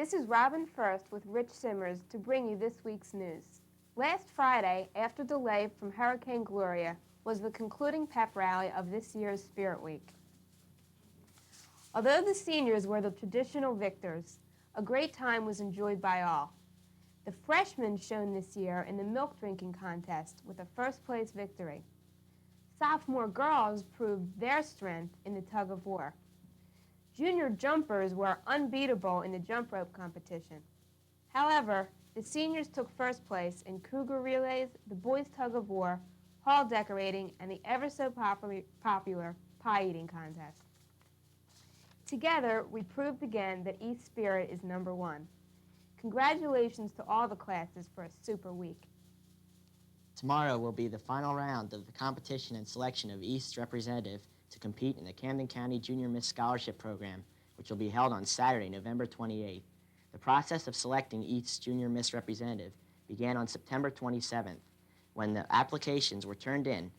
This is Robin First with Rich Simmers to bring you this week's news. Last Friday, after delay from Hurricane Gloria, was the concluding pep rally of this year's Spirit Week. Although the seniors were the traditional victors, a great time was enjoyed by all. The freshmen shone this year in the milk drinking contest with a first-place victory. Sophomore girls proved their strength in the tug of war. Junior jumpers were unbeatable in the jump rope competition. However, the seniors took first place in cougar relays, the boys tug of war, hall decorating, and the ever-so-popular pie-eating contest. Together, we proved again that East Spirit is number one. Congratulations to all the classes for a super week. Tomorrow will be the final round of the competition and selection of East's representative to compete in the Camden County Junior Miss Scholarship Program, which will be held on Saturday, November 28th. The process of selecting East's Junior Miss representative began on September 27th, when the applications were turned in.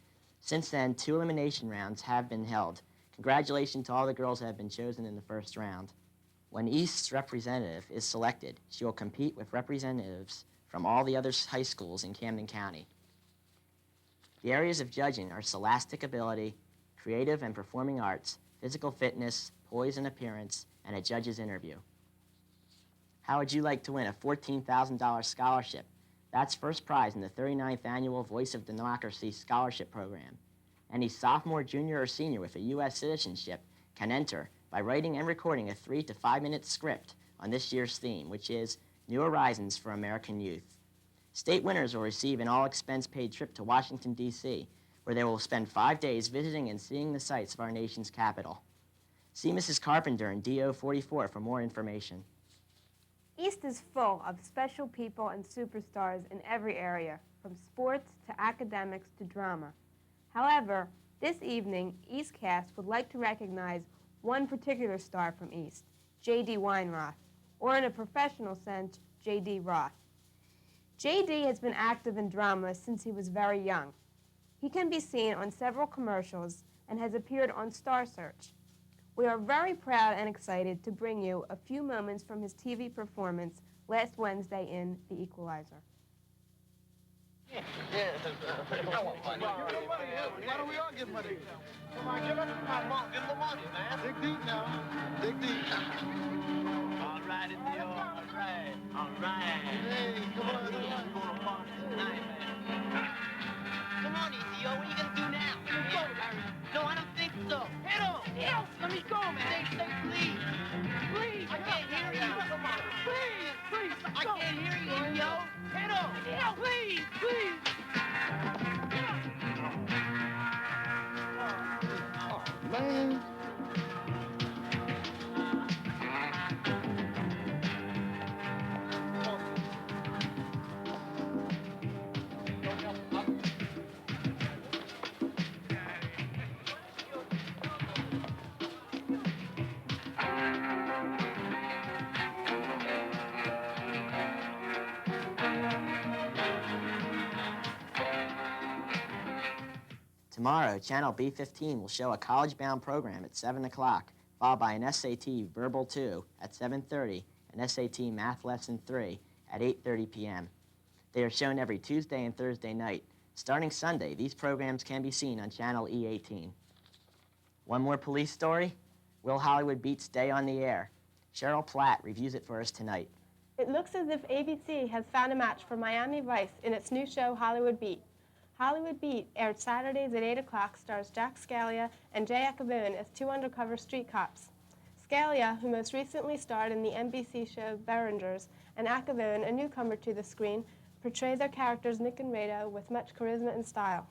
Since then, 2 elimination rounds have been held. Congratulations to all the girls that have been chosen in the first round. When East's representative is selected, she will compete with representatives from all the other high schools in Camden County. The areas of judging are scholastic ability, creative and performing arts, physical fitness, poise and appearance, and a judge's interview. How would you like to win a $14,000 scholarship? That's first prize in the 39th Annual Voice of Democracy Scholarship Program. Any sophomore, junior, or senior with a U.S. citizenship can enter by writing and recording a 3 to 5 minute script on this year's theme, which is New Horizons for American Youth. State winners will receive an all-expense-paid trip to Washington, D.C., where they will spend 5 days visiting and seeing the sights of our nation's capital. See Mrs. Carpenter in DO 44 for more information. East is full of special people and superstars in every area, from sports to academics to drama. However, this evening, EastCast would like to recognize one particular star from East, J.D. Weinroth, or in a professional sense, J.D. Roth. J.D. has been active in drama since he was very young. He can be seen on several commercials and has appeared on Star Search. We are very proud and excited to bring you a few moments from his TV performance last Wednesday in The Equalizer. Yeah, I want money. Give him money. Why don't we all give money? Come on, give him the money, man. Dig deep now. Dig deep. All right, it's the all right. All right. Hey, come on, come on. We're going to party tonight, man. Come on, ETO. What are you going to do now? No, I don't think so. Hit him. Let me go, man. Say, please. Please. I can't hear you. Come on. Please. I can't hear you, yo. Hit him. Please. Oh, man. Tomorrow, Channel B15 will show a college-bound program at 7 o'clock, followed by an SAT Verbal 2 at 7:30 and SAT Math Lesson 3 at 8:30 p.m. They are shown every Tuesday and Thursday night. Starting Sunday, these programs can be seen on Channel E18. One more police story? Will Hollywood Beat stay on the air? Cheryl Platt reviews it for us tonight. It looks as if ABC has found a match for Miami Vice in its new show, Hollywood Beat. Hollywood Beat, aired Saturdays at 8 o'clock, stars Jack Scalia and Jay Ackerboon as 2 undercover street cops. Scalia, who most recently starred in the NBC show Berringers, and Ackerboon, a newcomer to the screen, portray their characters Nick and Rado with much charisma and style.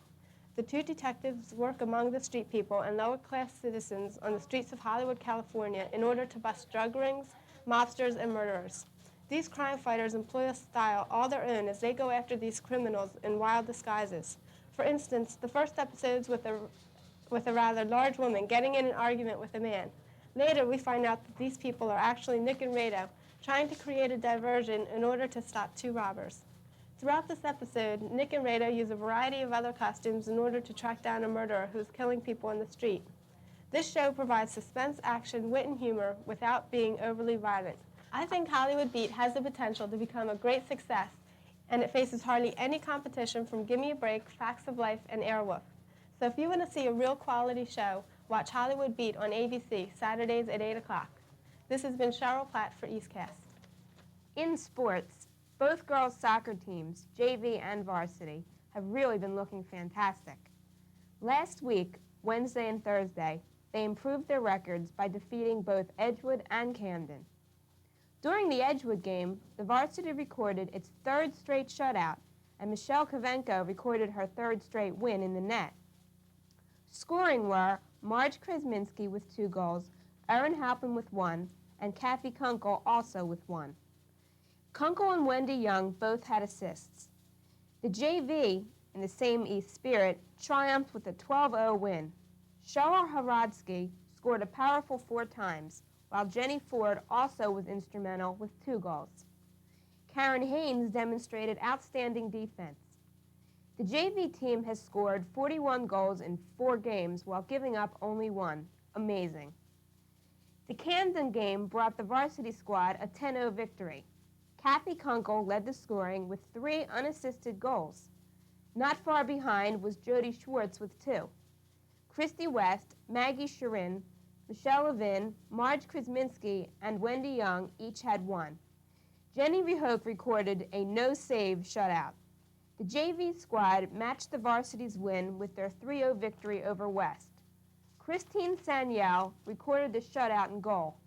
The 2 detectives work among the street people and lower-class citizens on the streets of Hollywood, California, in order to bust drug rings, mobsters, and murderers. These crime fighters employ a style all their own as they go after these criminals in wild disguises. For instance, the first episode's with a rather large woman getting in an argument with a man. Later, we find out that these people are actually Nick and Rado, trying to create a diversion in order to stop 2 robbers. Throughout this episode, Nick and Rado use a variety of other costumes in order to track down a murderer who's killing people in the street. This show provides suspense, action, wit, and humor without being overly violent. I think Hollywood Beat has the potential to become a great success, and it faces hardly any competition from Gimme a Break, Facts of Life, and Airwolf. So if you want to see a real quality show, watch Hollywood Beat on ABC, Saturdays at 8 o'clock. This has been Cheryl Platt for EastCast. In sports, both girls' soccer teams, JV and varsity, have really been looking fantastic. Last week, Wednesday and Thursday, they improved their records by defeating both Edgewood and Camden. During the Edgewood game, the varsity recorded its third straight shutout, and Michelle Kavenko recorded her third straight win in the net. Scoring were Marge Kresminski with 2 goals, Erin Halpin with 1, and Kathy Kunkel also with 1. Kunkel and Wendy Young both had assists. The JV, in the same East spirit, triumphed with a 12-0 win. Cheryl Haradsky scored a powerful 4 times, while Jenny Ford also was instrumental with 2 goals. Karen Haynes demonstrated outstanding defense. The JV team has scored 41 goals in 4 games while giving up only 1. Amazing. The Camden game brought the varsity squad a 10-0 victory. Kathy Kunkel led the scoring with 3 unassisted goals. Not far behind was Jody Schwartz with 2. Christy West, Maggie Sharin, Michelle Levin, Marge Kresminski, and Wendy Young each had 1. Jenny Rehoke recorded a no-save shutout. The JV squad matched the varsity's win with their 3-0 victory over West. Christine Sanyel recorded the shutout in goal.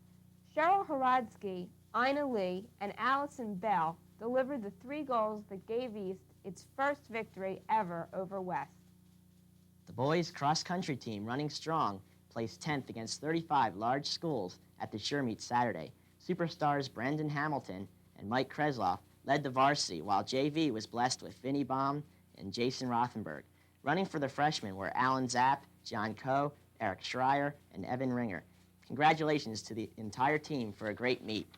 Cheryl Haradsky, Ina Lee, and Allison Bell delivered the 3 goals that gave East its first victory ever over West. The boys' cross-country team, running strong, placed 10th against 35 large schools at the Sure Meet Saturday. Superstars Brendan Hamilton and Mike Kresloff led the varsity, while JV was blessed with Vinnie Baum and Jason Rothenberg. Running for the freshmen were Alan Zapp, John Coe, Eric Schreier, and Evan Ringer. Congratulations to the entire team for a great meet.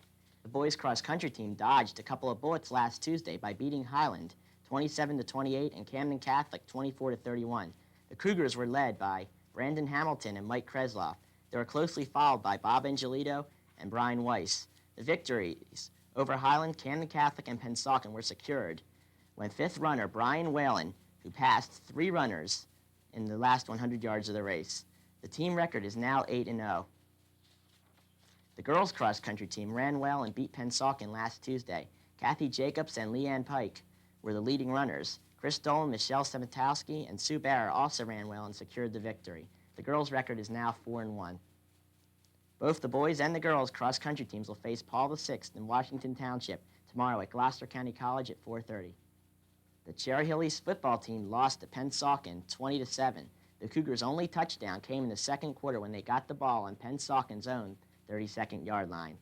The boys' cross-country team dodged a couple of bullets last Tuesday by beating Highland 27-28 and Camden Catholic 24-31. The Cougars were led by Brandon Hamilton and Mike Kresloff. They were closely followed by Bob Angelito and Brian Weiss. The victories over Highland, Camden Catholic, and Pennsauken were secured when 5th runner Brian Whalen, who passed 3 runners in the last 100 yards of the race. The team record is now 8-0. The girls' cross-country team ran well and beat Pennsauken last Tuesday. Kathy Jacobs and Leanne Pike were the leading runners. Chris Dolan, Michelle Semitowski, and Sue Barra also ran well and secured the victory. The girls' record is now 4-1. Both the boys and the girls' cross-country teams will face Paul VI in Washington Township tomorrow at Gloucester County College at 4:30. The Cherry Hill East football team lost to Pennsauken 20-7. The Cougars' only touchdown came in the second quarter when they got the ball on Pensauken's own 32nd yard line.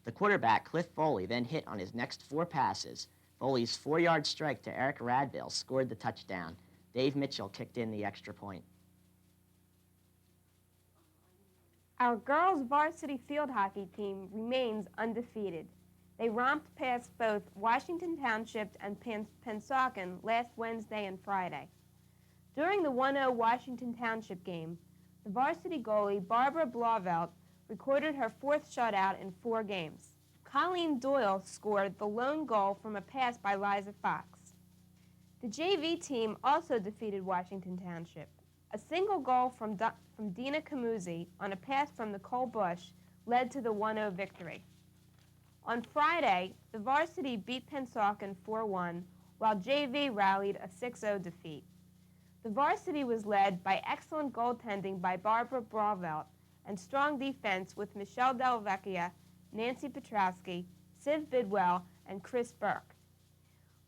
The quarterback, Cliff Foley, then hit on his next 4 passes. Foley's 4-yard strike to Eric Radville scored the touchdown. Dave Mitchell kicked in the extra point. Our girls' varsity field hockey team remains undefeated. They romped past both Washington Township and Pensauken last Wednesday and Friday. During the 1-0 Washington Township game, the varsity goalie Barbara Blauvelt recorded her 4th shutout in 4 games. Colleen Doyle scored the lone goal from a pass by Liza Fox. The JV team also defeated Washington Township. A single goal from Dina Camuzzi on a pass from Nicole Bush led to the 1-0 victory. On Friday, the varsity beat Pensauken 4-1, while JV rallied a 6-0 defeat. The varsity was led by excellent goaltending by Barbara Blauvelt and strong defense with Michelle Delvecchia, Nancy Petrowski, Siv Bidwell, and Chris Burke.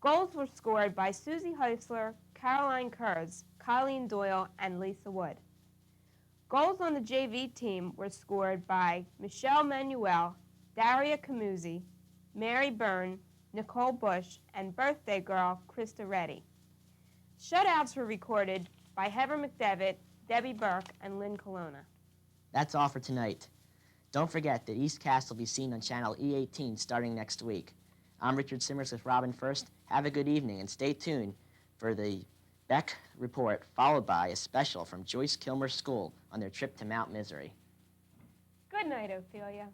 Goals were scored by Susie Heisler, Caroline Kurz, Colleen Doyle, and Lisa Wood. Goals on the JV team were scored by Michelle Manuel, Daria Camuzzi, Mary Byrne, Nicole Bush, and birthday girl Krista Reddy. Shutouts were recorded by Heather McDevitt, Debbie Burke, and Lynn Colonna. That's all for tonight. Don't forget that EastCast will be seen on channel E18 starting next week. I'm Richard Simmers with Robin First. Have a good evening and stay tuned for the Beck Report, followed by a special from Joyce Kilmer School on their trip to Mount Misery. Good night, Ophelia.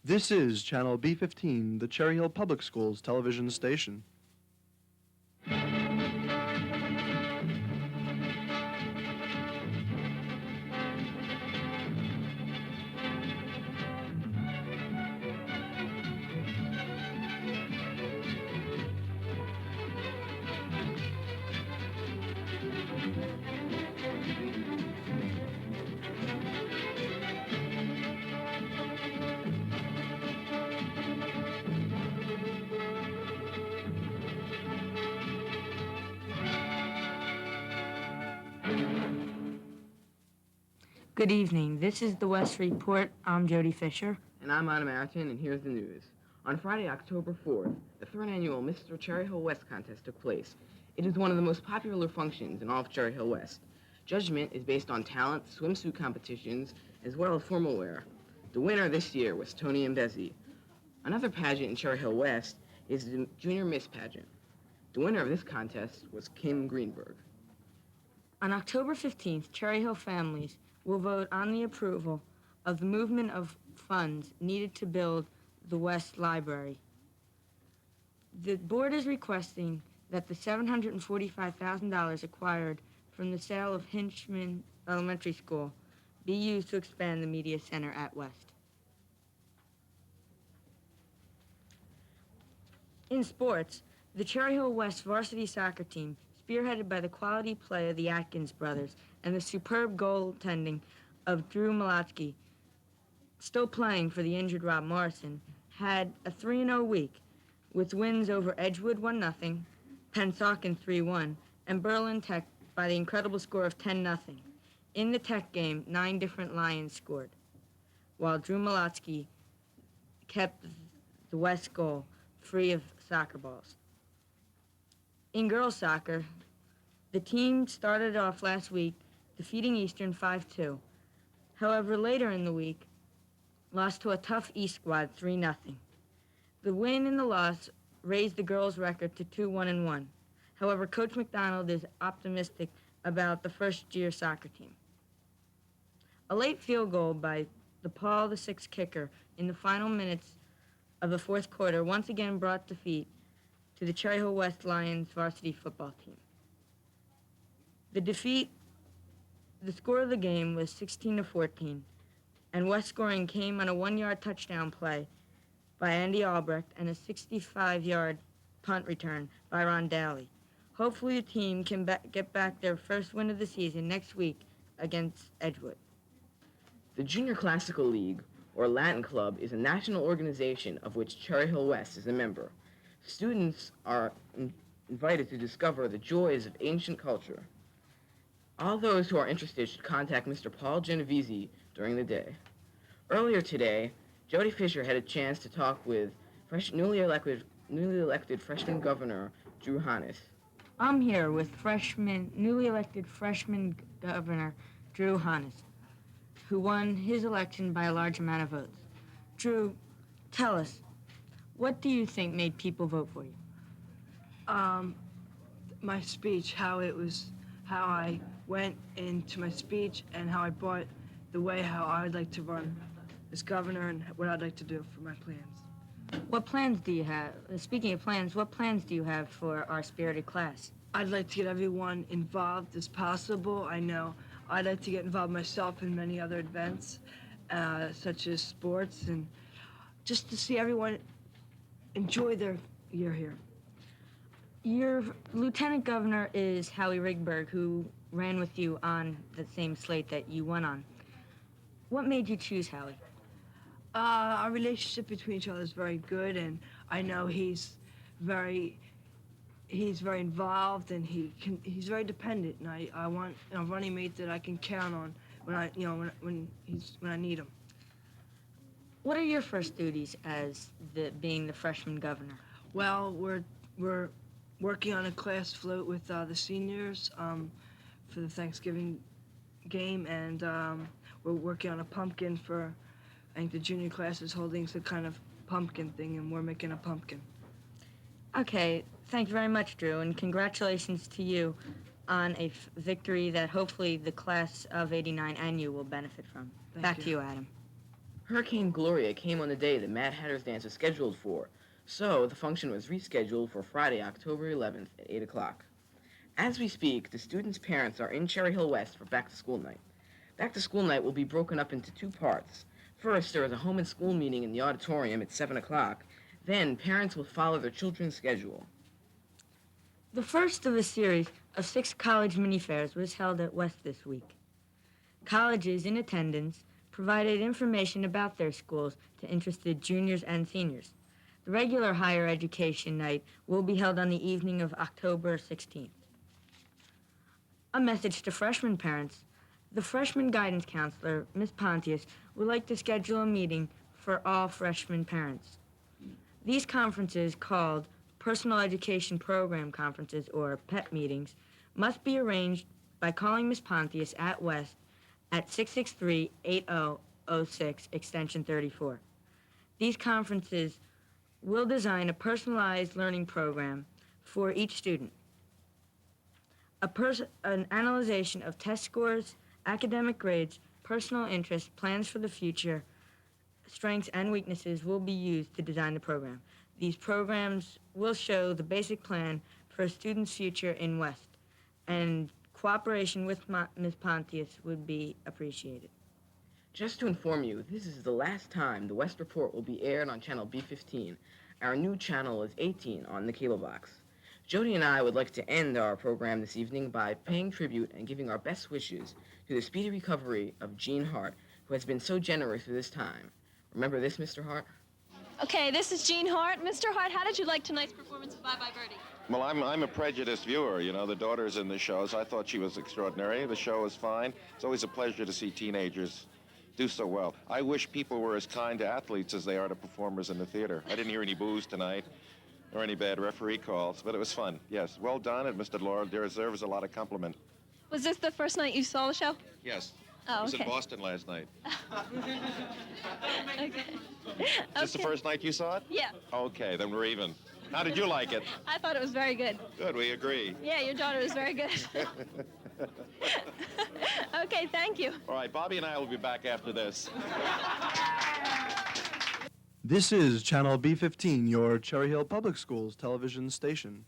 This is Channel B15, the Cherry Hill Public Schools television station. Good evening. This is the West Report. I'm Jody Fisher. And I'm Adam Arrington, and here's the news. On Friday, October 4th, the third annual Mr. Cherry Hill West contest took place. It is one of the most popular functions in all of Cherry Hill West. Judgment is based on talent, swimsuit competitions, as well as formal wear. The winner this year was Tony Mbezi. Another pageant in Cherry Hill West is the Junior Miss pageant. The winner of this contest was Kim Greenberg. On October 15th, Cherry Hill families will vote on the approval of the movement of funds needed to build the West Library. The board is requesting that the $745,000 acquired from the sale of Hinchman Elementary School be used to expand the media center at West. In sports, the Cherry Hill West varsity soccer team, spearheaded by the quality play of the Atkins brothers and the superb goaltending of Drew Malatsky, still playing for the injured Rob Morrison, had a 3-0 week with wins over Edgewood 1-0, Pennsauken 3-1, and Berlin Tech by the incredible score of 10-0. In the Tech game, 9 different Lions scored, while Drew Malatsky kept the West goal free of soccer balls. In girls soccer, the team started off last week defeating Eastern 5-2. However, later in the week, lost to a tough East squad 3-0. The win and the loss raised the girls' record to 2-1-1. However, Coach McDonald is optimistic about the first-year soccer team. A late field goal by the Paul VI kicker in the final minutes of the fourth quarter once again brought defeat to the Cherry Hill West Lions varsity football team. The score of the game was 16-14, and West scoring came on a 1-yard touchdown play by Andy Albrecht and a 65-yard punt return by Ron Daly. Hopefully the team can get back their first win of the season next week against Edgewood. The Junior Classical League, or Latin Club, is a national organization of which Cherry Hill West is a member. Students are invited to discover the joys of ancient culture. All those who are interested should contact Mr. Paul Genovese during the day. Earlier today, Jody Fisher had a chance to talk with newly elected freshman governor Drew Hannes. I'm here with newly elected freshman governor Drew Hannes, who won his election by a large amount of votes. Drew, tell us, what do you think made people vote for you? My speech, how I went into my speech and how I brought the way how I would like to run as governor and what I'd like to do for my plans. What plans do you have? Speaking of plans, what plans do you have for our spirited class? I'd like to get everyone involved as possible. I know I'd like to get involved myself in many other events, such as sports, and just to see everyone enjoy their year here. Your lieutenant governor is Howie Rigberg, who ran with you on the same slate that you won on. What made you choose Howie? Our relationship between each other is very good, and I know he's very involved, and he's very dependent, and I want a running mate that I can count on when I need him. What are your first duties as being the freshman governor? Well, we're working on a class float with the seniors for the Thanksgiving game, and we're working on a pumpkin for, I think the junior class is holding some kind of pumpkin thing, and we're making a pumpkin. Okay, thank you very much, Drew, and congratulations to you on a victory that hopefully the class of '89 and you will benefit from. Back to you, Adam. Hurricane Gloria came on the day the Mad Hatter's Dance was scheduled for, so the function was rescheduled for Friday, October 11th at 8 o'clock. As we speak, the students' parents are in Cherry Hill West for back-to-school night. Back-to-school night will be broken up into two parts. First, there is a home and school meeting in the auditorium at 7 o'clock. Then, parents will follow their children's schedule. The first of a series of 6 college mini-fairs was held at West this week. Colleges in attendance provided information about their schools to interested juniors and seniors. The regular higher education night will be held on the evening of October 16th. A message to freshman parents. The freshman guidance counselor, Ms. Pontius, would like to schedule a meeting for all freshman parents. These conferences, called Personal Education Program Conferences or PEP meetings, must be arranged by calling Ms. Pontius at West at 663-8006, extension 34. These conferences will design a personalized learning program for each student. An analysis of test scores, academic grades, personal interests, plans for the future, strengths and weaknesses will be used to design the program. These programs will show the basic plan for a student's future in West, and cooperation with Ms. Pontius would be appreciated. Just to inform you, this is the last time the West Report will be aired on channel B15. Our new channel is 18 on the cable box. Jody and I would like to end our program this evening by paying tribute and giving our best wishes to the speedy recovery of Gene Hart, who has been so generous through this time. Remember this, Mr. Hart? Okay, this is Gene Hart. Mr. Hart, how did you like tonight's performance of Bye Bye Birdie? Well, I'm a prejudiced viewer. You know, the daughter's in the shows. I thought she was extraordinary. The show was fine. It's always a pleasure to see teenagers do so well. I wish people were as kind to athletes as they are to performers in the theater. I didn't hear any boos tonight or any bad referee calls, but it was fun. Yes, well done, and Mr. Laurel deserves a lot of compliment. Was this the first night you saw the show? Yes. Oh, I was okay. in Boston last night. Okay. Is this the first night you saw it? Yeah. Okay, then we're even. How did you like it? I thought it was very good. Good, we agree. Yeah, your daughter was very good. Okay, thank you. All right, Bobby and I will be back after this. This is Channel B15, your Cherry Hill Public Schools television station.